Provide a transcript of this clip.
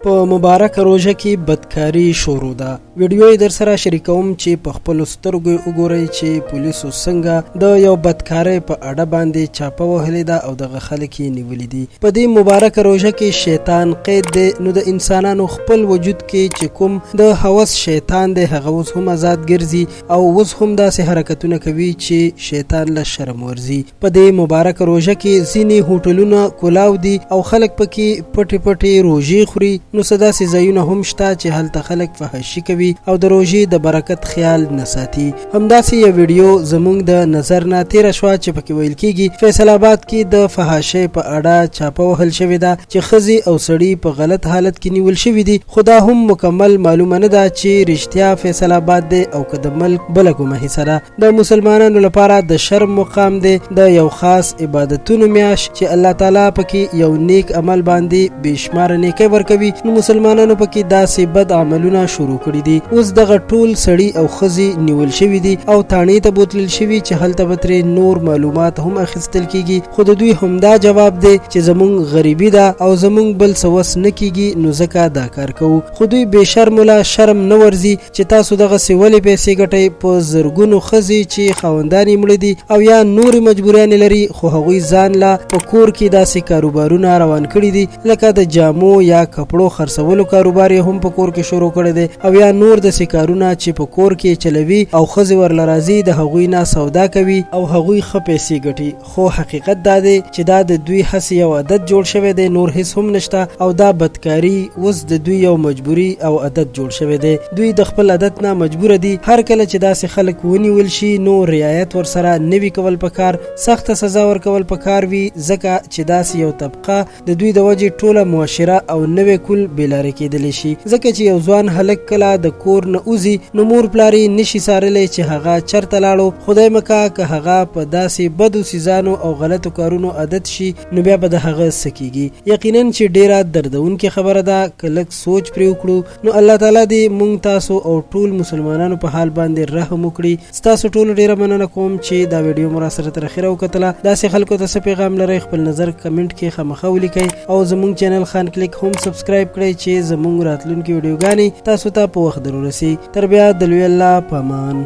په مبارک روژه کې بدکاری شروع ده. ویډیو یې در سره شریکوم چې په خپلو سترګو وګورئ چې پولیسو څنګه د یو بدکارۍ په اډه باندې چاپه وهلې ده او دغه خلک یې نیولي دي. په دې مبارک روژه کې شیطان قید دی، نو د انسانانو خپل وجود کې چې کوم د هوس شیطان دی هغه اوس هم آزاد ګرځي او اوس هم داسې حرکتونه کوي چې شیطان له شرم ورځي. په دې مبارک روژه کې ځینې هوټلونه کلاو دي او خلک پکې پټې پټې روژې خوري. نو څه داسې ځایونه هم شته چې هلته خلک فحاشي کوي او د روژې د برکت خیال نه ساتي. همداسې یو ویډیو زموږ د نظر نه تیره شوه چې پکې ویل کېږي فیصل آباد کې د فحاشۍ په اړه چاپه وهل شوې ده چې ښځې او سړي په غلط حالت کې نیول شوي دي. خو دا هم مکمل معلومه نه ده چې رښتیا فیصل آباد دی او که د ملک بله کومه حصه ده. د مسلمانانو لپاره د شرم مقام دی، د یو خاص عبادتونو میاشت چې الله تعالی پکې یو نیک عمل باندې بېشماره نیکۍ ورکوي. نو مسلمانانو پکې داسې بد عملونه شروع کړي دي. اوس دغه ټول سړي او ښځې نیول شوي دي او تاڼې ته بوتلل شوي چې هلته به ترې نور معلومات هم اخیستل کیږي. خو د دوی همدا جواب دی چې زموږ غریبي ده او زموږ بل څه وس نه کیږي نو ځکه دا کار کوو. خو دوی بې شرمله شرم نه ورځي چې تاسو دغسې ولې پیسې ګټئ په زرګونو ښځې چې خاوندان یې مړه دي او یا نورې مجبوریانې لري، خو هغوی ځان له په کور کې داسې کاروبارونه روان کړي دي لکه د جامو یا کپړو خرڅولو کاروبار یې هم په کور کې شروع کړی دی او یا نور داسې کارونه چې په کور کې چلوي او ښځې ورله راځي د هغوی نه سودا کوي او هغوی ښه پیسې ګټي. خو حقیقت دا دی چې دا د دوی هسې یو عادت جوړ شوی دی، نور هیڅ هم نشته او دا بدکاري اوس د دوی یو مجبوري او عادت جوړ شوی دی. دوی د خپل عادت نه مجبوره دي. هر کله چې داسې خلک ونیول شي نو رعایت ورسره نه وي کول پکار، سخته سزا ورکول پکار وي، ځکه چې داسې یو طبقه د دوی د وجې ټوله معاشره او نوې کل بېلارې کېدلی شي. ځکه چې یو ځوان هلک کله د کور نه وځي نو مور پلار یې نشي څارلی چې هغه چرته لاړو. خدای مکه که هغه په داسې بدو څیزانو او غلطو کارونو عادت شي نو بیا به د هغه څه کېږي. یقینا چې ډېره دردونکې خبره ده، که لږ سوچ پرې وکړو نو الله تعالی دې موږ تاسو او ټول مسلمانانو په حال باندې رحم وکړي. ستاسو ټولو ډېره مننه کوم چې دا ویډیو مو راسره تر اخره وکتله. داسې خلکو ته څه پیغام لرئ خپل نظر کمنټ کې خامخا ولیکئ او زموږ چینل خان کلیک هم سبسکرایب کړئ چې زموږ راتلونکي ویډیوګانې تاسو ته په وخت در ورسي. تر بیا د لوی الله په امان.